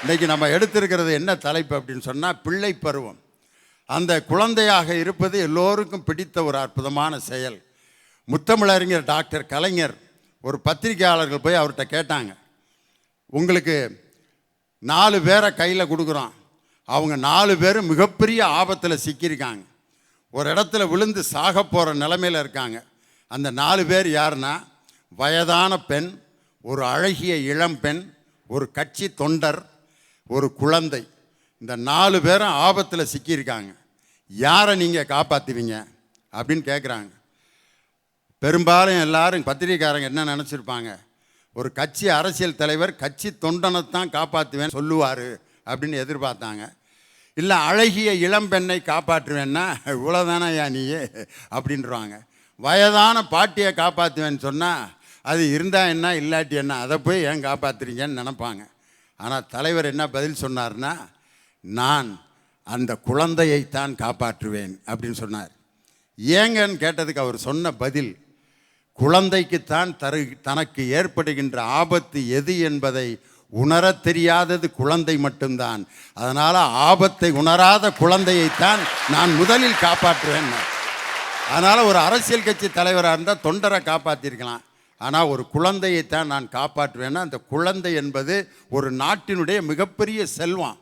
இன்றைக்கி நம்ம எடுத்திருக்கிறது என்ன தலைப்பு அப்படின்னு சொன்னால் பிள்ளை பருவம். அந்த குழந்தையாக இருப்பது எல்லோருக்கும் பிடித்த ஒரு அற்புதமான செயல். முத்தமிழறிஞர் டாக்டர் கலைஞர் ஒரு பத்திரிகையாளர்கள் போய் அவர்கிட்ட கேட்டாங்க, உங்களுக்கு 4 பேரை கையில் கொடுக்குறோம், அவங்க 4 பேரும் மிகப்பெரிய ஆபத்தில் சிக்கியிருக்காங்க, ஒரு இடத்துல விழுந்து சாக போகிற நிலைமையில் இருக்காங்க. அந்த 4 பேர் யாருன்னா, வயதான பெண், ஒரு அழகிய இளம்பெண், ஒரு கட்சி தொண்டர், ஒரு குழந்தை. இந்த 4 பேரும் ஆபத்தில் சிக்கியிருக்காங்க. யாரை நீங்கள் காப்பாற்றுவீங்க அப்படின்னு கேட்குறாங்க. பெரும்பாலும் எல்லாரும் பத்திரிகைக்காரங்க என்ன நினச்சிருப்பாங்க, ஒரு கட்சி அரசியல் தலைவர் கட்சி தொண்டனைத்தான் காப்பாற்றுவேன்னு சொல்லுவார் அப்படின்னு எதிர்பார்த்தாங்க. இல்லை அழகிய இளம்பெண்ணை காப்பாற்றுவேன்னா இவ்வளோதானே நீயே அப்படின்றாங்க. வயதான பாட்டியை காப்பாற்றுவேன்னு சொன்னால் அது இருந்தால் என்ன இல்லாட்டி என்ன, அதை போய் ஏன் காப்பாற்றுறீங்கன்னு நினப்பாங்க. ஆனால் தலைவர் என்ன பதில் சொன்னார்னா, நான் அந்த குழந்தையைத்தான் காப்பாற்றுவேன் அப்படின்னு சொன்னார். ஏங்கன்னு கேட்டதுக்கு அவர் சொன்ன பதில், குழந்தைக்குத்தான் தனக்கு ஏற்படுகின்ற ஆபத்து எது என்பதை உணரத் தெரியாதது குழந்தை மட்டும்தான். அதனால் ஆபத்தை உணராத குழந்தையைத்தான் நான் முதலில் காப்பாற்றுவேன். அதனால் ஒரு அரசியல் கட்சி தலைவராக இருந்தால் தொண்டரை காப்பாற்றிருக்கலாம், ஆனால் ஒரு குழந்தையைத்தான் நான் காப்பாற்றுவேன்னா, அந்த குழந்தை என்பது ஒரு நாட்டினுடைய மிகப்பெரிய செல்வம்.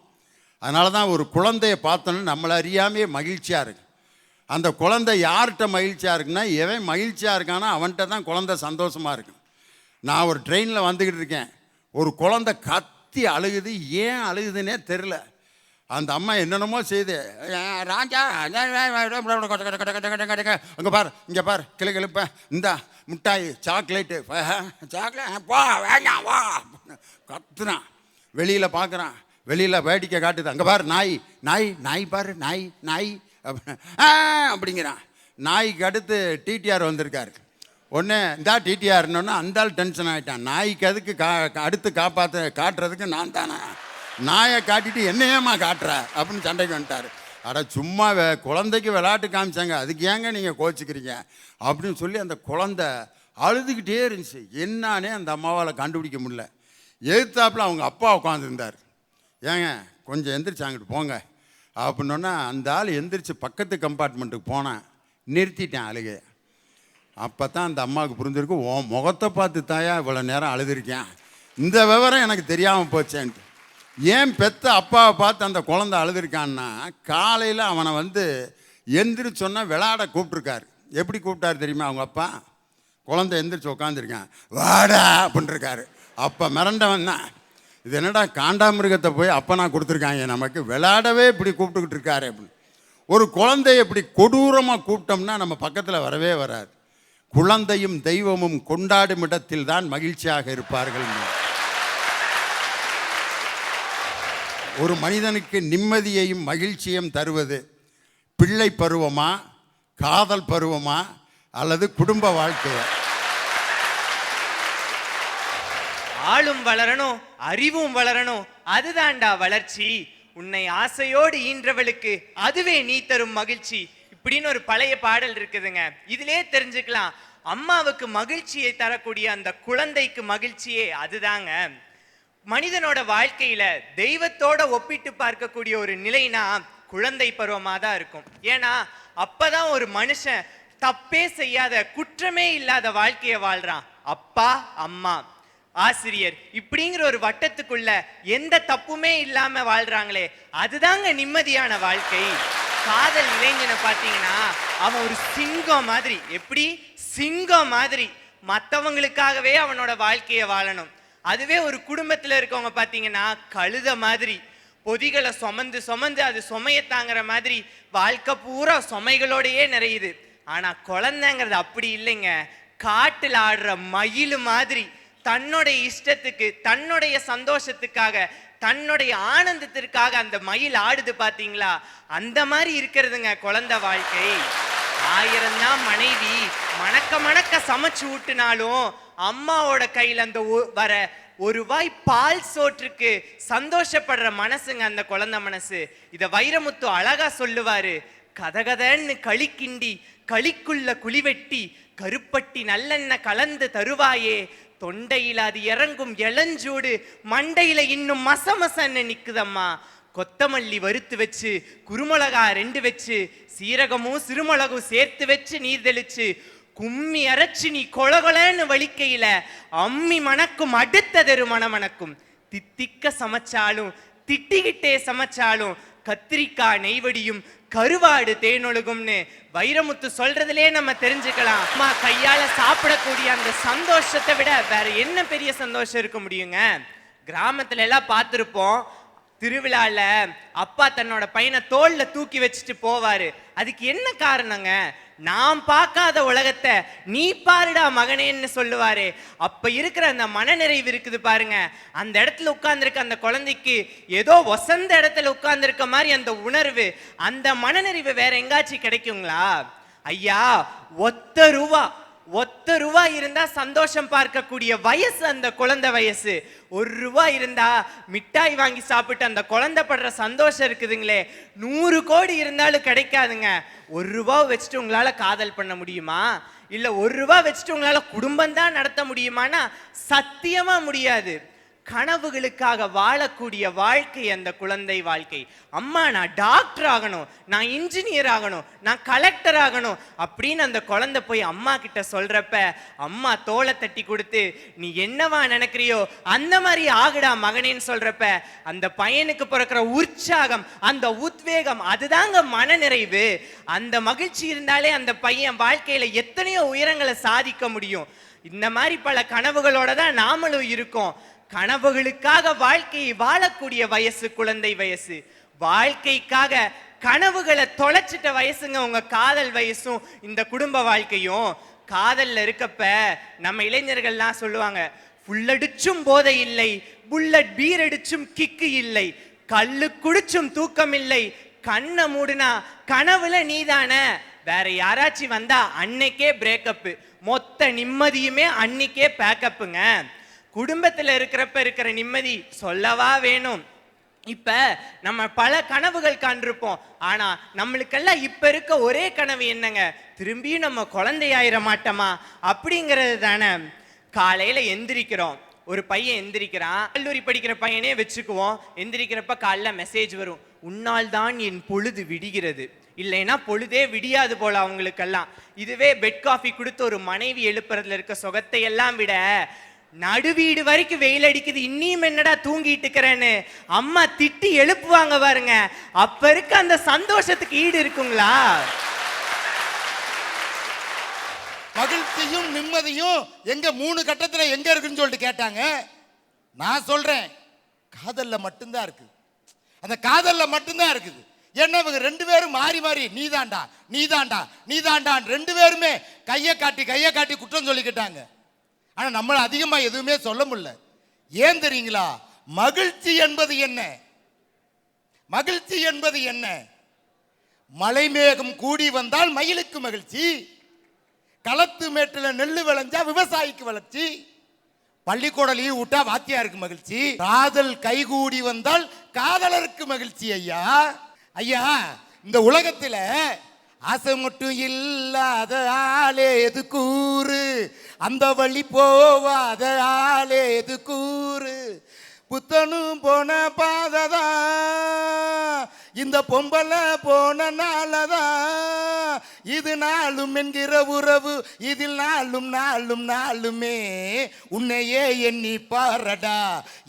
அதனால தான் ஒரு குழந்தையை பார்த்தோன்னா நம்மளை அறியாமையே மகிழ்ச்சியாக இருக்கு. அந்த குழந்தை யார்கிட்ட மகிழ்ச்சியாக இருக்குன்னா, எவன் மகிழ்ச்சியாக இருக்கானோ அவன்கிட்ட தான் குழந்தை சந்தோஷமாக இருக்கும். நான் ஒரு ட்ரெயினில் வந்துக்கிட்டு இருக்கேன், ஒரு குழந்தை கத்தி அழுகுது, ஏன் அழுகுதுன்னே தெரில. அந்த அம்மா என்னென்னமோ செய்து, ராஜா அங்கே பார், இங்கே பார், கிளப்ப இந்த மிட்டாய் சாக்லேட்டு வா வேண்டாம் வா கத்துறான். வெளியில் பார்க்குறான், வெளியில் வேடிக்கை காட்டுது, அங்கே பார் நாய் நாய் நாய் பாரு நாய் நாய் அப்படிங்கிறான். நாய்க்கு அடுத்து டிடிஆர் வந்திருக்காரு. ஒன்று இந்தா டிடிஆர்னோன்னா அந்த ஆள் டென்ஷன் ஆகிட்டான். நாய்க்கு அதுக்கு அடுத்து காட்டுறதுக்கு நான் தானே, நாயை காட்டிட்டு என்னையேம்மா காட்டுற அப்படின்னு சண்டைக்கு வந்துட்டார். அட சும்மா குழந்தைக்கு விளையாட்டு காமிச்சாங்க, அதுக்கு ஏங்க நீங்கள் கோச்சிக்கிறீங்க அப்படின்னு சொல்லி அந்த குழந்தை அழுதுகிட்டே இருந்துச்சு. என்னானே அந்த அம்மாவால் கண்டுபிடிக்க முடியல. எதிர்த்தாப்பில் அவங்க அப்பா உட்காந்துருந்தார். ஏங்க கொஞ்சம் எந்திரிச்சு அங்கிட்டு போங்க அப்படின்னோன்னா அந்த ஆள் எந்திரிச்சு பக்கத்து கம்பார்ட்மெண்ட்டுக்கு போனேன், நிறுத்திட்டேன் அழுகையை. அப்போ தான் அந்த அம்மாவுக்கு புரிஞ்சிருக்கு, உன் முகத்தை பார்த்து தாயா இவ்வளோ நேரம் அழுதுருக்கேன், இந்த விவரம் எனக்கு தெரியாமல் போச்சேன்ட்டு. ஏன் பெத்த அப்பாவை பார்த்து அந்த குழந்தை அழுதுருக்கான்னா, காலையில் அவனை எந்திரிச்சொன்னா விளையாட கூப்பிட்ருக்காரு. எப்படி கூப்பிட்டாரு தெரியுமா அவங்க அப்பா? குழந்தை எந்திரிச்சு உட்காந்துருக்கான், வாடா அப்படின்ட்டுருக்காரு. அப்போ மிரண்டவன் தான், இது என்னடா காண்டாமிருகத்தை போய் அப்பனா கொடுத்துருக்காங்க நமக்கு, விளையாடவே இப்படி கூப்பிட்டுக்கிட்டு இருக்காரு அப்படின்னு. ஒரு குழந்தைய இப்படி கொடூரமாக கூப்பிட்டோம்னா நம்ம பக்கத்தில் வரவே வராது. குழந்தையும் தெய்வமும் கொண்டாடும் இடத்தில் தான் மகிழ்ச்சியாக இருப்பார்கள். ஒரு மனிதனுக்கு நிம்மதியையும் மகிழ்ச்சியையும் தருவது பிள்ளை பருவமா, காதல் பருவமா, அல்லது குடும்ப வாழ்க்கையா? ஆளும் வளரணும், அறிவும் வளரணும், அதுதான்டா வளர்ச்சி. உன்னை ஆசையோடு ஈன்றவளுக்கு அதுவே நீ தரும் மகிழ்ச்சி இப்படின்னு ஒரு பழைய பாடல் இருக்குதுங்க. இதிலே தெரிஞ்சுக்கலாம், அம்மாவுக்கு மகிழ்ச்சியை தரக்கூடிய அந்த குழந்தைக்கு மகிழ்ச்சியே அதுதாங்க. மனிதனோட வாழ்க்கையில தெய்வத்தோட ஒப்பிட்டு பார்க்கக்கூடிய ஒரு நிலைனா குழந்தை பருவமாக தான் இருக்கும். ஏன்னா அப்பதான் ஒரு மனுஷன் தப்பே செய்யாத, குற்றமே இல்லாத வாழ்க்கையை வாழ்றான். அப்பா, அம்மா, ஆசிரியர் இப்படிங்கிற ஒரு வட்டத்துக்குள்ள எந்த தப்புமே இல்லாம வாழ்றாங்களே, அதுதாங்க நிம்மதியான வாழ்க்கை. காதல் இளைஞனை பார்த்தீங்கன்னா அவன் ஒரு சிங்கம் மாதிரி, எப்படி சிங்கம் மாதிரி மற்றவங்களுக்காகவே அவனோட வாழ்க்கையை வாழணும். அதுவே ஒரு குடும்பத்தில் இருக்கவங்க பார்த்தீங்கன்னா கழுத மாதிரி, பொதிகளை சுமந்து சுமந்து அது சுமைய தாங்குற மாதிரி வாழ்க்கை பூரா சுமைகளோடையே நிறையுது. ஆனா குழந்தைங்கிறது அப்படி இல்லைங்க, காட்டில் ஆடுற மயில் மாதிரி தன்னுடைய இஷ்டத்துக்கு, தன்னுடைய சந்தோஷத்துக்காக, தன்னுடைய ஆனந்தத்திற்காக அந்த மயில் ஆடுது பாத்தீங்களா, அந்த மாதிரி இருக்கிறதுங்க குழந்தை வாழ்க்கை. 1000 தான் மனைவி மணக்க மணக்க சமைச்சு ஊட்டினாலும் அம்மாவோட கையில் அந்த வர ஒரு வாய் பால் சோற்றுக்கு சந்தோஷப்படுற மனசுங்க அந்த குழந்தை மனசு. இத வைரமுத்து அழகா சொல்லுவாரு, கதகதன்னு களி கிண்டி களிக்குள்ள குழிவெட்டி கருப்பட்டி நல்லெண்ண கலந்து தருவாயே, தொண்டையில அது இறங்கும் இளஞ்சூடு மண்டையில இன்னும் மசமசன்னு நிக்குதம்மா. கொத்தமல்லி வறுத்து வச்சு குருமிளகா 2 வச்சு சீரகமும் சிறுமிளகும் சேர்த்து வச்சு நீர் தெளிச்சு கும்மி அரைச்சு நீ கொலகொலன்னு வலிக்கையில அம்மி மணக்கும் அடுத்த தெரு மணமணக்கும். தித்திக்க சமைச்சாலும் திட்டிக்கிட்டே சமைச்சாலும் கத்திரிக்காய் நெய்வடியும் கருவாடு தேனொழுகும்னு வைரமுத்து சொல்றதுலே நம்ம தெரிஞ்சுக்கலாம். அம்மா கையால சாப்பிடக்கூடிய அந்த சந்தோஷத்தை விட வேற என்ன பெரிய சந்தோஷம் இருக்க முடியுங்க? கிராமத்துல எல்லாம் பார்த்திருப்போம், திருவிழால அப்பா தன்னோட பையனை தோல்ல தூக்கி வச்சுட்டு போவாரு. அதுக்கு என்ன காரணங்க? நான் பார்க்காத உலகத்தை நீ பாருடா மகனேன்னு சொல்லுவாரு. அப்ப இருக்கிற அந்த மனநிறைவு இருக்குது பாருங்க, அந்த இடத்துல உட்கார்ந்துருக்க அந்த குழந்தைக்கு ஏதோ வசந்த இடத்துல உட்கார்ந்துருக்க மாதிரி அந்த உணர்வு, அந்த மனநிறைவு வேற எங்காச்சும் கிடைக்குங்களா? ஐயா, ஒத்த ரூபா இருந்தா சந்தோஷம் பார்க்கக்கூடிய வயசு அந்த குழந்தை வயசு. 1 ரூபா இருந்தா மிட்டாய் வாங்கி சாப்பிட்டு அந்த குழந்தை படுற சந்தோஷம் இருக்குதுங்களே, 100 கோடி இருந்தாலும் கிடைக்காதுங்க. 1 ரூபா வச்சுட்டு உங்களால காதல் பண்ண முடியுமா? இல்ல 1 ரூபா வச்சுட்டு உங்களால குடும்பம் தான் நடத்த முடியுமானா சத்தியமா முடியாது. கனவுகளுக்காக வாழக்கூடிய வாழ்க்கை அந்த குழந்தை வாழ்க்கை. அம்மா நான் டாக்டர் ஆகணும், நான் இன்ஜினியர் ஆகணும், நான் கலெக்டர் ஆகணும் அப்படின்னு அந்த குழந்தை போய் அம்மா கிட்ட சொல்றப்ப அம்மா தோளை தட்டி கொடுத்து நீ என்னவா நினைக்கிறியோ அந்த மாதிரி ஆகுடா மகனேன்னு சொல்றப்ப அந்த பையனுக்கு பிறக்கிற உற்சாகம், அந்த உத்வேகம், அதுதாங்க மனநிறைவு. அந்த மகிழ்ச்சி இருந்தாலே அந்த பையன் வாழ்க்கையில எத்தனையோ உயரங்களை சாதிக்க முடியும். இந்த மாதிரி பல கனவுகளோட தான் நாமளும் இருக்கோம். கனவுகளுக்காக வாழ்க்கையை வாழக்கூடிய வயசு குழந்தை வயசு. வாழ்க்கைக்காக கனவுகளை தொலைச்சிட்ட வயசுங்க உங்க காதல் வயசும் இந்த குடும்ப வாழ்க்கையும். காதல்ல இருக்கப்ப நம்ம இளைஞர்கள்லாம் சொல்லுவாங்க, புல்லடிச்சும் போதை இல்லை, புல்லட் பீர் அடிச்சும் கிக்கு இல்லை, கல்லு குடிச்சும் தூக்கம் இல்லை, கண்ணை மூடுனா கனவுல நீதான, வேற யாராச்சும் வந்தா அன்னைக்கே பிரேக்கப், மொத்த நிம்மதியுமே அன்னைக்கே பேக்கப்புங்க. குடும்பத்துல இருக்கிற நிம்மதி சொல்லவா வேணும்? இப்ப நம்ம பல கனவுகள் காண்டிருப்போம். ஆனா நம்மளுக்கெல்லாம் இப்ப இருக்க ஒரே கனவு என்னங்க? திரும்பியும் நம்ம குழந்தையாயிர மாட்டோமா அப்படிங்கிறது தானே. காலையில எந்திரிக்கிறோம், ஒரு பையன் எந்திரிக்கிறான், கல்லூரி படிக்கிற பையனே வச்சுக்குவோம். எந்திரிக்கிறப்ப காலைல மெசேஜ் வரும், உன்னால் தான் என் பொழுது விடுகிறது, இல்லைன்னா பொழுதே விடியாது போல அவங்களுக்கெல்லாம். இதுவே பெட் காஃபி கொடுத்து ஒரு மனைவி எழுப்புறதுல இருக்க சுகத்தை எல்லாம் விட நடுவீடு வரைக்கும் வெயில் அடிக்குது, இன்னியும் என்னடா தூங்கிட்டு இருக்கிறேன்னு அம்மா திட்டி எழுப்புவாங்க பாருங்க, அப்ப இருக்க அந்த சந்தோஷத்துக்கு ஈடு இருக்குங்களா? மகிழ்ச்சியும் நிம்மதியும் எங்க 3 கட்டத்துல எங்க இருக்குன்னு சொல்லிட்டு கேட்டாங்க. நான் சொல்றேன், காதல்ல மட்டும்தான் இருக்கு. அந்த காதல்ல மட்டும்தான் இருக்குது. ஏன்னா இவங்க 2 பேரும் மாறி மாறி நீதாண்டா நீதாண்டா நீதாண்டான் 2 பேருமே கையை காட்டி குற்றம் சொல்லிக்கிட்டாங்க. ஆனா நம்மள அதிகமா எதுவுமே சொல்ல முடியல. ஏன் தெரியுங்களா? மகிழ்ச்சி என்பது என்ன? மகிழ்ச்சி என்பது என்ன? மலை மேகம் கூடி வந்தால் மயிலுக்கு மகிழ்ச்சி, களத்து மேட்டுல நெல்லு விளைஞ்சா விவசாயிக்கு வளர்ச்சி, பள்ளிக்கூட லீவ் விட்டா வாத்தியாருக்கு மகிழ்ச்சி, காதல் கைகூடி வந்தால் காதலருக்கு மகிழ்ச்சி. ஐயா ஐயா, இந்த உலகத்துல ஆசை மட்டும் இல்லாத ஆளே எது கூறு, அந்த வழி போவாத ஆளே எது கூறு, புத்தனும் போன பாததான் இந்த பொம்பளை போன நாளதான், இது நாளும் என்கிற உறவு இதில் நாளும் நாளும் நாளுமே உன்னையே எண்ணி பாரடா,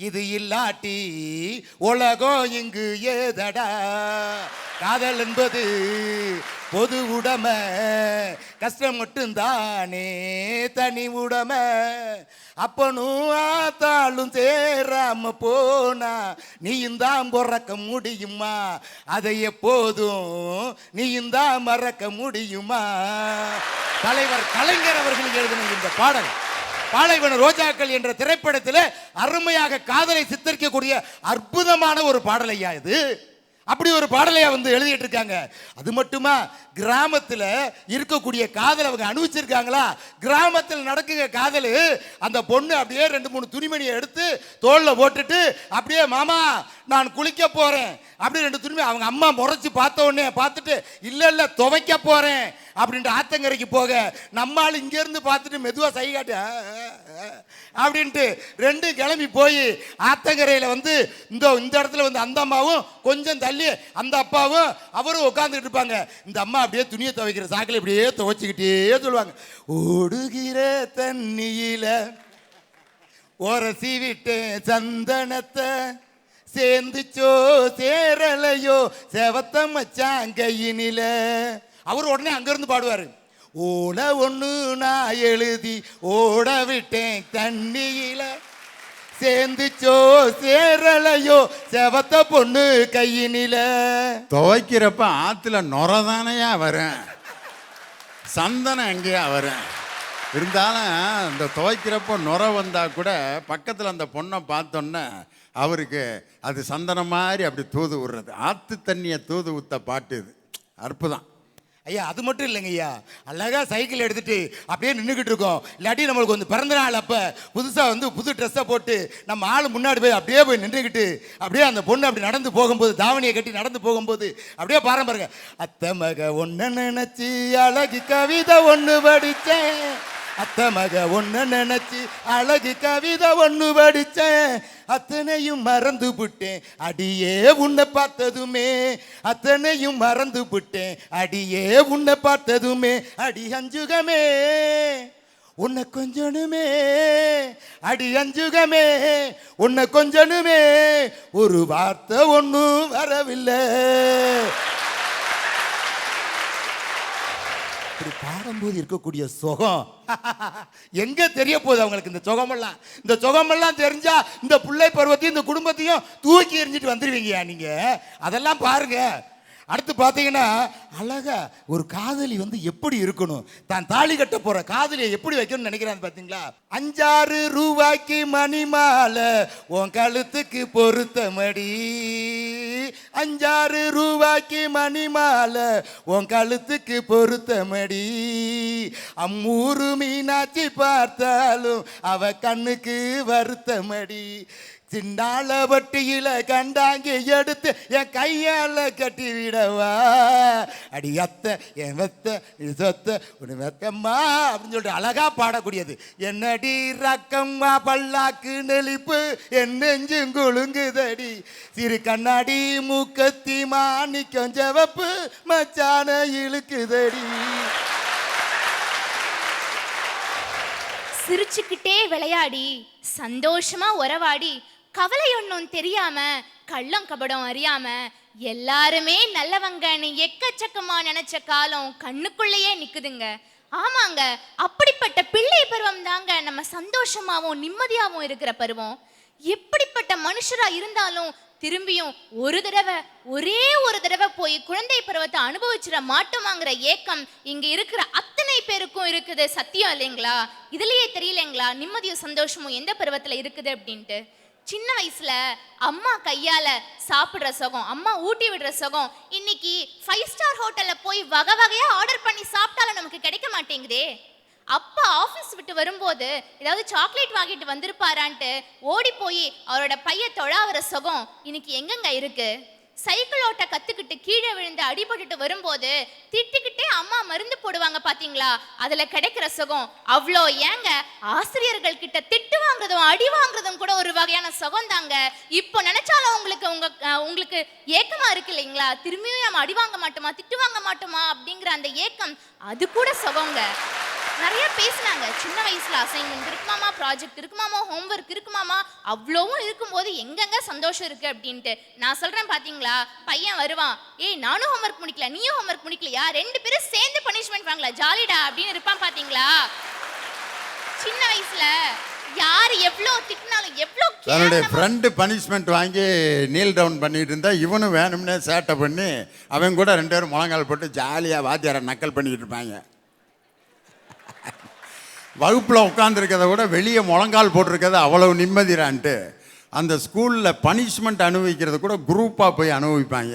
இது இல்லாட்டி உலகம் இங்கு ஏதடா. காதல் என்பது பொது உடைமை, கஷ்டம் மட்டும்தானே தனி உடைமை, அப்பனும் ஆத்தாலும் சேராம போனா நீயும் தான் பொறக்க முடியுமா, அதை எப்போதும் நீயும் தான் மறக்க முடியுமா. தலைவர் கலைஞர் அவர்கள் எழுதின இந்த பாடல் பாலைவன ரோஜாக்கள் என்ற திரைப்படத்தில் அருமையாக காதலை சித்தரிக்கக்கூடிய அற்புதமான ஒரு பாடல் ஐயா இது. அப்படி ஒரு பாடலையா வந்து எழுதிட்டு இருக்காங்க. அது மட்டுமா, கிராமத்துல இருக்கக்கூடிய காதல் அவங்க அனுபவிச்சிருக்காங்களா? கிராமத்தில் நடக்குங்க காதல். அந்த பொண்ணு அப்படியே 2-3 துணிமணியை எடுத்து தோல்ல போட்டுட்டு அப்படியே மாமா நான் குளிக்க போறேன் அப்படி 2 துணிமணி அவங்க அம்மா முறைச்சு பார்த்த உடனே பார்த்துட்டு இல்ல துவைக்க போறேன் அப்படின்ட்டு ஆத்தங்கரைக்கு போக, நம்மால் இங்க இருந்து பார்த்துட்டு மெதுவா சை காட்டி அப்படின்ட்டு 2 கிளம்பி போய் ஆத்தங்கரையில வந்து இந்த இடத்துல வந்து அந்த அம்மாவும் கொஞ்சம் தள்ளி அந்த அப்பாவும் அவரும் உட்காந்துக்கிட்டு இருப்பாங்க. இந்த அம்மா அப்படியே துணியை துவைக்கிற சாக்கில் இப்படியே துவைச்சிக்கிட்டே சொல்லுவாங்க, ஓடுகிற தண்ணியில உரசி விட்டேன் சந்தனத்தை சேர்ந்துச்சோ சேரலையோ செவத்த மச்சான் கையினில. அவர் உடனே அங்கிருந்து பாடுவாரு, ஓட ஒண்ணு நான் எழுதி ஓட விட்டேன் தண்ணியில சேர்ந்துச்சோ சேரலையோ செவத்த பொண்ணு கையினில. துவைக்கிறப்ப ஆற்றுல நுரதானையா வரேன், சந்தனம் எங்கேயா வரேன். இருந்தாலும் இந்த துவைக்கிறப்போ நுர வந்தால் கூட பக்கத்தில் அந்த பொண்ணை பார்த்தோன்னே அவருக்கு அது சந்தனம் மாதிரி அப்படி தூது விடுறது. ஆற்று தண்ணியை தூது ஊற்ற பாட்டு இது, அற்புதம். ஐயா அது மட்டும் இல்லைங்க ஐயா, அழகா சைக்கிள் எடுத்துட்டு அப்படியே நின்றுக்கிட்டு இருக்கோம். இல்லாட்டி நம்மளுக்கு வந்து பிறந்த நாள் அப்போ புதுசாக வந்து புது ட்ரெஸ்ஸை போட்டு நம்ம ஆள் முன்னாடி போய் அப்படியே போய் நின்றுக்கிட்டு அப்படியே அந்த பொண்ணு அப்படி நடந்து போகும்போது, தாவணியை கட்டி நடந்து போகும்போது அப்படியே பாருங்க, அத்தை மக ஒன்று நினைச்சி அழகு கவிதை ஒன்று படித்தேன், அத்தை மக ஒன்று நினைச்சி அழகு கவிதை ஒன்று படித்தேன், அத்தனையும் மறந்து விட்டேன் அடியே உன்னை பார்த்ததுமே, அத்தனையும் மறந்து விட்டேன் அடியே உன்னை பார்த்ததுமே, அடி அஞ்சுகமே உன்னை கொஞ்சனுமே, அடி அஞ்சுகமே உன்னை கொஞ்சனுமே, ஒரு வார்த்தை ஒன்றும் வரவில்லை. இப்படி பாடும்போது இருக்கக்கூடிய சுகம் எங்க தெரிய போகுது அவங்களுக்கு? இந்த சுகமெல்லாம் தெரிஞ்சா இந்த பிள்ளை பருவத்தையும் இந்த குடும்பத்தையும் தூக்கி எறிஞ்சிட்டு வந்துருவீங்கயா நீங்க. அதெல்லாம் பாருங்க. அடுத்து பார்த்தீங்கன்னா அழகா ஒரு காதலி வந்து எப்படி இருக்கணும், தான் தாலி கட்ட போற காதலியை எப்படி வைக்கணும்னு நினைக்கிறாங்க பார்த்தீங்களா? 5-6 ரூபாய்க்கு மணி மாலை உன் கழுத்துக்கு பொருத்தமடி, 5-6 ரூபாய்க்கு மணி மாலை உன் கழுத்துக்கு பொருத்தமடி, அம்மூரு மீனாட்சி பார்த்தாலும் அவ கண்ணுக்கு வருத்தமடி, சின்னால வட்டியில கண்டாங்க எடுத்து என் கையால கட்டி விடவா, அடி அத்தை என் வெத்த சொத்த உன் வெத்தம்மா அப்படின்னு சொல்லிட்டு அழகா பாடக்கூடியது. என்னடி ரக்கம்மா பல்லாக்கு நெளிப்பு என் நெஞ்சும் குலுங்குதடி, சிறு கண்ணாடி மூக்கத்தி மாணிக்கம் ஜவப்பு மச்சான இழுக்குதடி. சிரிச்சுக்கிட்டே விளையாடி சந்தோஷமா உறவாடி கவலை ஒன்றும் தெரியாம கள்ளம் கபடம் அறியாம எல்லாருமே நல்லவங்கன்னு எக்கச்சக்கமா நினைச்ச காலம் கண்ணுக்குள்ளேயே நிக்குதுங்க. ஆமாங்க, அப்படிப்பட்ட பிள்ளை பருவம் தாங்க நம்ம சந்தோஷமாவும் நிம்மதியாவும் இருக்கிற பருவம். எப்படிப்பட்ட மனுஷரா இருந்தாலும் திரும்பியும் ஒரே ஒரு தடவை போய் குழந்தை பருவத்தை அனுபவிச்சிட மாட்டோமாங்கிற ஏக்கம் இங்க இருக்கிற அத்தனை பேருக்கும் இருக்குது. சத்தியம் இல்லைங்களா? இதுலயே தெரியலைங்களா நிம்மதியும் சந்தோஷமும் எந்த பருவத்துல இருக்குது அப்படின்ட்டு? சின்ன வயசுல அம்மா கையால சாப்பிடுற சுகம், அம்மா ஊட்டி விடுற சுகம் இன்னைக்கு 5 ஸ்டார் ஹோட்டல்ல போய் வகை வகையா ஆர்டர் பண்ணி சாப்பிட்டாலும் நமக்கு கிடைக்க மாட்டேங்குதே. அப்பா ஆஃபீஸ் விட்டு வரும்போது ஏதாவது சாக்லேட் வாங்கிட்டு வந்திருப்பாரான்ட்டு ஓடி போய் அவரோட பைய தொழாவற சுகம் இன்னைக்கு எங்கெங்க இருக்கு? சைக்கிள் ஓட்ட கத்துக்கிட்டு கீழே விழுந்து அடிபட்டுட்டு வரும்போது திட்டிக்கிட்டே அம்மா மருந்து போடுவாங்க பாத்தீங்களா, அதுல கிடைக்கிற சுகம் அவ்வளோ. ஏங்க, ஆசிரியர்கள் கிட்ட திட்டு வாங்குறதும் அடி வாங்குறதும் கூட ஒரு வகையான சுகம் தாங்க. இப்போ நினைச்சாலும் உங்களுக்கு ஏக்கமா இருக்கு இல்லைங்களா? திரும்பியும் நம்ம அடி வாங்க மாட்டோமா, திட்டு வாங்க மாட்டோமா அப்படிங்கிற அந்த ஏக்கம், அது கூட சுகங்க. நிறைய பேசினாங்க, சின்ன வயசுல அசைன்மெண்ட் இருக்குமாமா, ப்ராஜெக்ட் இருக்குமாமா, ஹோம்ஒர்க் இருக்குமாமா, அவ்வளவும் இருக்கும்போது எங்கெங்க சந்தோஷம் இருக்கு அப்படின்ட்டு. நான் சொல்றேன் பாத்தீங்களா, பையன் வருவான், ஏய் நானும் ஹோம்ஒர்க் முடிக்கல நீயும் ஹோம்ஒர்க் முடிக்கலையா, 2 பேரும் சேர்ந்து பனிஷ்மெண்ட் வாங்கல ஜாலிடா அப்படின்னு இருப்பான் பாத்தீங்களா. சின்ன வயசுல யார் எவ்வளோ திட்டினாலும் எவ்வளோ தன்னுடைய ஃப்ரெண்டு பனிஷ்மெண்ட் வாங்கி நீல் டவுன் பண்ணிட்டு இருந்தா இவனும் வேணும்னே சேட்டை பண்ணி அவன் கூட 2 பேரும் முழங்கால் போட்டு ஜாலியாக வாத்தியாரை நக்கல் பண்ணிக்கிட்டு இருப்பாங்க. வகுப்பில் உட்காந்துருக்கதை விட வெளியே முழங்கால் போட்டிருக்கிறது அவ்வளவு நிம்மதிரான்ட்டு அந்த ஸ்கூலில் பனிஷ்மெண்ட் அனுபவிக்கிறது கூட குரூப்பாக போய் அனுபவிப்பாங்க.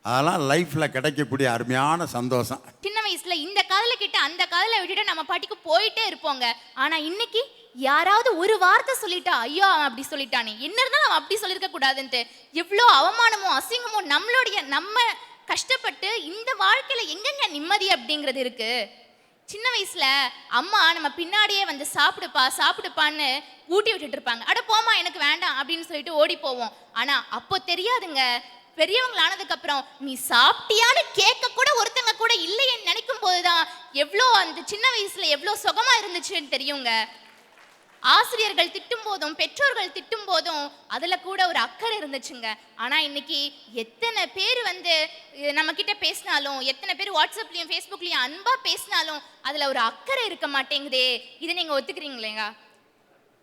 அதெல்லாம் லைஃப்பில் கிடைக்கக்கூடிய அருமையான சந்தோஷம். சின்ன வயசுல இந்த காதல கிட்ட அந்த காதல விட்டுட்டு நம்ம பாட்டிக்கு போயிட்டே இருப்போங்க. ஆனா இன்னைக்கு யாராவது ஒரு வார்த்தை சொல்லிட்டா, ஐயோ அவன் அப்படி சொல்லிட்டானே, என்ன இருந்தாலும் அவன் அப்படி சொல்லியிருக்க கூடாதுன்ட்டு எவ்வளோ அவமானமோ அசிங்கமோ நம்ம கஷ்டப்பட்டு இந்த வாழ்க்கையில எங்கெங்க நிம்மதி அப்படிங்கிறது இருக்கு. சின்ன வயசுல அம்மா நம்ம பின்னாடியே வந்து சாப்பிடுப்பான்னு ஊட்டி விட்டுட்டு இருப்பாங்க. அட போமா எனக்கு வேண்டாம் அப்படின்னு சொல்லிட்டு ஓடி போவோம். ஆனா அப்போ தெரியாதுங்க, பெரியவங்க ஆனதுக்கு அப்புறம் நீ சாப்பிட்டியான்னு கேட்க கூட ஒருத்தங்க கூட இல்லைன்னு நினைக்கும் போதுதான் எவ்வளோ அந்த சின்ன வயசுல எவ்வளோ சுகமா இருந்துச்சுன்னு தெரியுங்க. ஆசிரியர்கள் திட்டும் போதும் பெற்றோர்கள் திட்டும் போதும் அதுல கூட ஒரு அக்கறை இருந்துச்சுங்க. ஆனா இன்னைக்கு எத்தனை பேர் வந்து நம்ம கிட்ட பேசினாலும், எத்தனை பேர் வாட்ஸ்அப்லயும் ஃபேஸ்புக்லயும் அன்பா பேசினாலும் அதுல ஒரு அக்கறை இருக்க மாட்டேங்குதே. இதை நீங்க ஒத்துக்கிறீங்களேங்க?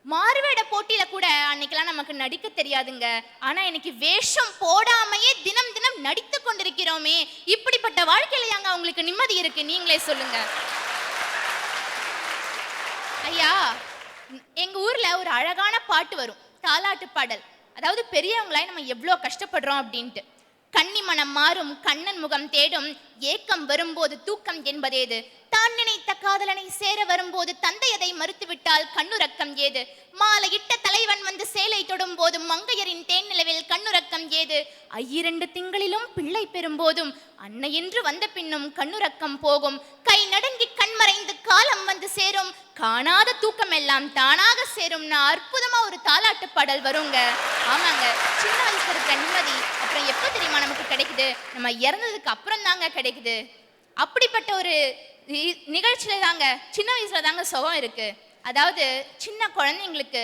மாறுவேட போட்டியில கூட அன்னைக்கெல்லாம் நமக்கு நடிக்க தெரியாதுங்க. ஆனா இன்னைக்கு வேஷம் போடாமையே தினம் தினம் நடித்து கொண்டிருக்கிறோமே. இப்படிப்பட்ட வாழ்க்கையில யாங்க உங்களுக்கு நிம்மதி இருக்கு? நீங்களே சொல்லுங்க ஐயா. எங்க ஊர்ல ஒரு அழகான பாட்டு வரும், தாலாட்டு பாடல். அதாவது பெரியவங்களாய் நம்ம எவ்வளோ கஷ்டப்படுறோம் அப்படின்ட்டு. கன்னி மனம் மாறும் கண்ணன் முகம் தேடும், ஏக்கம் வரும்போது தூக்கம் என்பதேது, தான் நினைத்த காதலனை சேர வரும்போது தந்தை அதை மறுத்துவிட்டால் கண்ணுறக்கம் ஏது, மாலையிட்ட தலைவன் வந்து சேலை தொடும் போதும் மங்கையரின் தேன் நிலவில் கண்ணுறக்கம் ஏது, 2 திங்களிலும் பிள்ளை பெறும் போதும் அன்னை என்று வந்த பின்னும் கண்ணுறக்கம் போகும், கை நடுங்கி கண்மறைந்து காலம் வந்து சேரும், காணாத தூக்கம் எல்லாம் தானாக சேரும்னு அற்புதமா ஒரு தாலாட்டு பாடல் வருங்க. ஆமாங்க, சின்ன வயசுல இருக்கிற நிம்மதி அப்புறம் எப்ப தெரியுமா நமக்கு கிடைக்குது? நம்ம இறந்ததுக்கு அப்புறம் தாங்க கிடைக்குது. அப்படிப்பட்ட ஒரு நிகழ்ச்சியில தாங்க சின்ன வயசுல தாங்க சுகம் இருக்கு. அதாவது சின்ன குழந்தைங்களுக்கு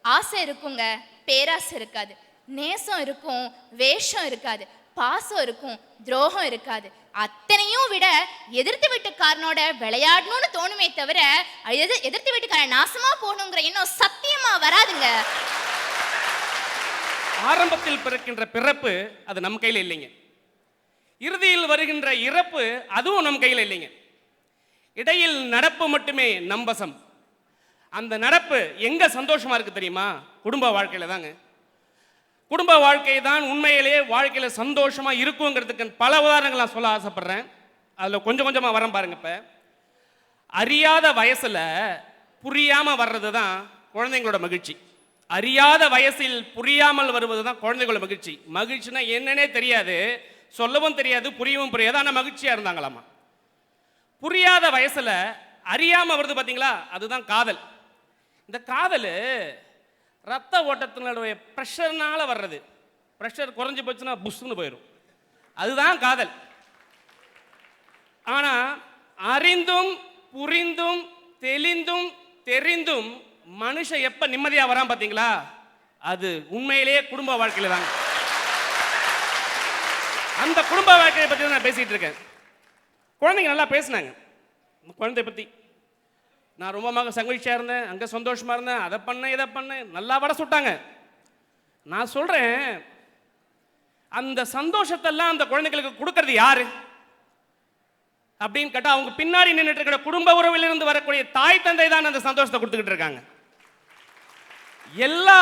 ஆசை இருக்குங்க, பேராசை இருக்காது, நேசம் இருக்கும், வேஷம் இருக்காது, பாசம் இருக்கும், துரோகம் இருக்காது. அத்தனையும் விட எதிர்த்து வீட்டுக்காரனோட விளையாடணும்னு தோணுமே தவிர எதிர்த்து வீட்டுக்காரன் நாசமா போகணுங்கிற எண்ணம் சத்தியமா வராதுங்க. ஆரம்பத்தில் பிறக்கின்ற பிறப்பு அது நம் கையில் இல்லைங்க. இறுதியில் வருகின்ற இறப்பு அதுவும் நம் கையில் இல்லைங்க. இடையில் நடப்பு மட்டுமே நம்பசம். அந்த நடப்பு எங்க சந்தோஷமா இருக்கு தெரியுமா? குடும்ப வாழ்க்கையில தாங்க. குடும்ப வாழ்க்கை தான் உண்மையிலேயே வாழ்க்கையில சந்தோஷமா இருக்குங்கிறதுக்கு பல உதாரணங்கள் நான் சொல்ல ஆசைப்படுறேன். அதுல கொஞ்சம் கொஞ்சமா வரேன் பாருங்க. இப்ப அறியாத வயசுல புரியாம வர்றது தான் குழந்தைங்களோட மகிழ்ச்சி. அறியாத வயசில் புரியாமல் வருவது தான் குழந்தைகளோட மகிழ்ச்சி. மகிழ்ச்சினா என்னன்னே தெரியாது, சொல்லவும் தெரியாது, புரியவும் புரியாது, ஆனால் மகிழ்ச்சியா இருந்தாங்களாமா. புரியாத வயசுல அறியாம வருது பார்த்தீங்களா, அதுதான் காதல். இந்த காதல் ரத்த ஓட்டத்தினுடைய ப்ரெஷர்னால வர்றது. ப்ரெஷர் குறைஞ்சி போச்சுன்னா புஷ்னு போயிடும், அதுதான் காதல். ஆனா அறிந்தும் புரிந்தும் தெளிந்தும் தெரிந்தும் மனுஷன் எப்ப நிம்மதியா வரான் பார்த்தீங்களா, அது உண்மையிலேயே குடும்ப வாழ்க்கையில தாங்க. அந்த குடும்ப வாழ்க்கையை பற்றி நான் பேசிட்டு இருக்கேன். குழந்தைங்க நல்லா பேசினாங்க. குழந்தை பற்றி நான் ரொம்ப மகிழ்ச்சியாக இருந்தேன், அங்கே சந்தோஷமாக இருந்தேன், அதை பண்ணேன் இதை பண்ணேன், நல்லா வடை சுட்டாங்க. நான் சொல்கிறேன், அந்த சந்தோஷத்தெல்லாம் அந்த குழந்தைகளுக்கு கொடுக்கறது யாரு அப்படின்னு கேட்டால், அவங்க பின்னாடி நின்றுட்டு இருக்கிற குடும்ப உறவிலிருந்து வரக்கூடிய தாய் தந்தை தான் அந்த சந்தோஷத்தை கொடுத்துக்கிட்டு இருக்காங்க. எல்லா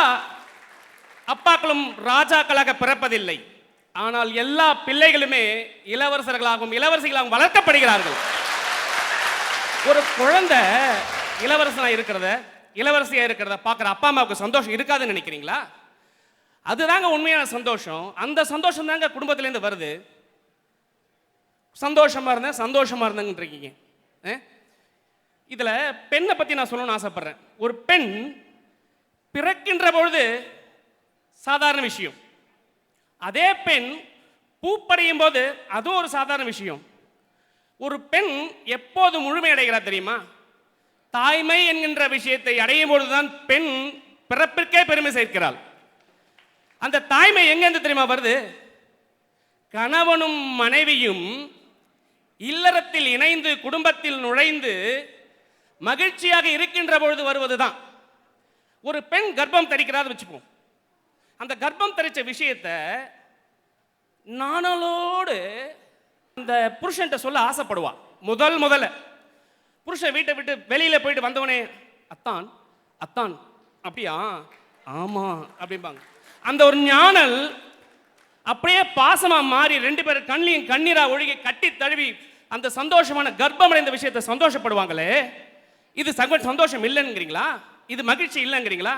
அப்பாக்களும் ராஜாக்களாக பிறப்பதில்லை, ஆனால் எல்லா பிள்ளைகளுமே இளவரசர்களாகவும் இளவரசிகளாகவும் வளர்க்கப்படுகிறார்கள். ஒரு குழந்தை இளவரசனா இருக்கிறத இளவரசியா இருக்கிறத பார்க்குற அப்பா அம்மாவுக்கு சந்தோஷம் இருக்காதுன்னு நினைக்கிறீங்களா? அதுதாங்க உண்மையான சந்தோஷம். அந்த சந்தோஷம் தாங்க குடும்பத்திலேருந்து வருது. சந்தோஷமா இருந்தேன்னு இருக்கீங்க. இதுல பெண்ணை பத்தி நான் சொல்லணும்னு ஆசைப்படுறேன். ஒரு பெண் பிறக்கின்ற பொழுது சாதாரண விஷயம், அதே பெண் பூப்படையும் போது அதுவும் ஒரு சாதாரண விஷயம். ஒரு பெண் எப்போது முழுமை அடைகிறார் தெரியுமா? தாய்மை என்கின்ற விஷயத்தை அடையும் பொழுதுதான் பெண் பிறப்பிற்கே பெருமை சேர்க்கிறாள். அந்த தாய்மை எங்கிருந்து தெரியுமா வருது? கணவனும் மனைவியும் இல்லறத்தில் இணைந்து குடும்பத்தில் நுழைந்து மகிழ்ச்சியாக இருக்கின்ற பொழுது வருவதுதான். ஒரு பெண் கர்ப்பம் தரிக்கிறான்னு வச்சுப்போம். அந்த கர்ப்பம் தரிச்ச விஷயத்தை நானலோடு அந்த புருஷன்ட்ட சொல்ல ஆசைப்படுவா. முதல்ல புருஷன் வீட்டை விட்டு வெளியில போயிட்டு வந்தவனே, அத்தான் அத்தான் அப்படியா, ஆமா அப்படிம்பாங்க. அந்த ஒரு ஞானல் அப்படியே பாசமா மாறி ரெண்டு பேரும் கண்ணிலையும் கண்ணீரா ஒழுகி கட்டி தழுவி அந்த சந்தோஷமான கர்ப்பமடைந்த விஷயத்தை சந்தோஷப்படுவாங்களே, இது சந்தோஷம் இல்லைங்கிறீங்களா? இது மகிழ்ச்சி இல்லைங்கிறீங்களா?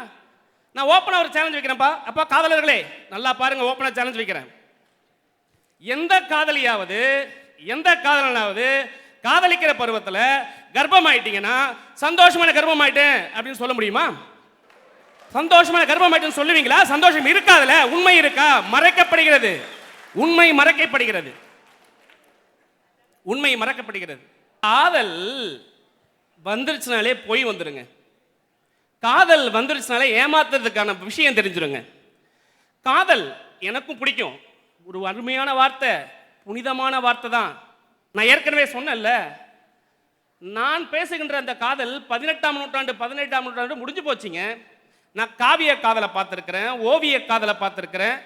நான் ஓப்பனா ஒரு சேலஞ்ச் வைக்கிறேன்ப்பா. அப்பா காதலர்களே நல்லா பாருங்க, ஓப்பனா சேலஞ்ச் வைக்கிறேன். எந்த காதலியாவது எந்த காதலனாவது காதலிக்கிற பருவத்தில் கர்ப்பம் ஆயிட்டீங்கன்னா சந்தோஷமான கர்ப்பம் ஆயிட்டேன் அப்படின்னு சொல்ல முடியுமா? சந்தோஷமான கர்ப்பம் ஆயிட்டேன்னு சொல்லுவீங்களா? சந்தோஷம் இருக்காதுல, உண்மை இருக்கா? மறைக்கப்படுகிறது, உண்மை மறைக்கப்படுகிறது, உண்மை மறைக்கப்படுகிறது. காதல் வந்துருச்சுனாலே பொய் வந்துருங்க. காதல் வந்துருச்சுனாலே ஏமாத்துறதுக்கான விஷயம் தெரிஞ்சிருங்க. காதல் எனக்கும் பிடிக்கும், ஒரு அருமையான வார்த்தை, புனிதமான வார்த்தை தான். நான் ஏற்கனவே சொன்னேன்ல, நான் பேசுகின்ற அந்த காதல் 18ஆம் நூற்றாண்டு 18ஆம் நூற்றாண்டு முடிஞ்சு போச்சுங்க. நான் காவிய காதலை பார்த்துருக்கிறேன், ஓவிய காதலை பார்த்துருக்கிறேன்,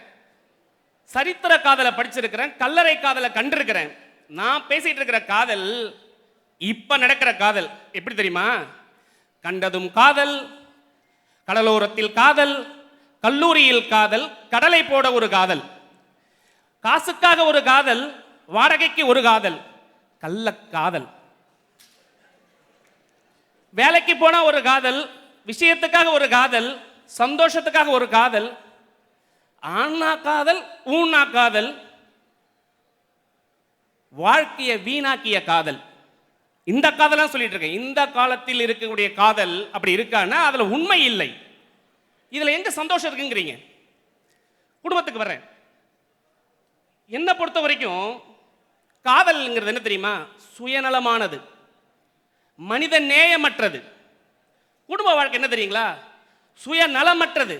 சரித்திர காதலை படிச்சிருக்கிறேன், கல்லறை காதலை கண்டிருக்கிறேன். நான் பேசிட்டு இருக்கிற காதல் இப்ப நடக்கிற காதல் எப்படி தெரியுமா? கண்டதும் காதல், கடலோரத்தில் காதல், கல்லூரியில் காதல், கடலை போட ஒரு காதல், காசுக்காக ஒரு காதல், வாடகைக்கு ஒரு காதல், கள்ள காதல், வேலைக்கு போனா ஒரு காதல், விஷயத்துக்காக ஒரு காதல், சந்தோஷத்துக்காக ஒரு காதல், ஆனா காதல் ஊனா காதல், வாழ்க்கையை வீணாக்கிய காதல். இந்த காதலாம் சொல்லிட்டு இருக்கேன். இந்த காலத்தில் இருக்கக்கூடிய காதல் அப்படி இருக்கான்னா அதுல உண்மை இல்லை. இதுல எங்க சந்தோஷம் இருக்குங்கிறீங்க? குடும்பத்துக்கு வரேன். என்ன பொறுத்த வரைக்கும் காதல்ங்கிறது என்ன தெரியுமா? சுயநலமானது, மனித நேயமற்றது. குடும்ப வாழ்க்கை என்ன தெரியுங்களா? சுயநலமற்றது,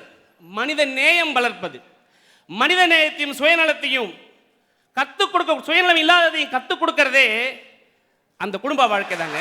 மனித நேயம் வளர்ப்பது. மனித நேயத்தையும் சுயநலத்தையும் கத்துக் கொடுக்க, சுயநலம் இல்லாததையும் கத்துக் கொடுக்கறதே அந்த குடும்ப வாழ்க்கை தாங்க.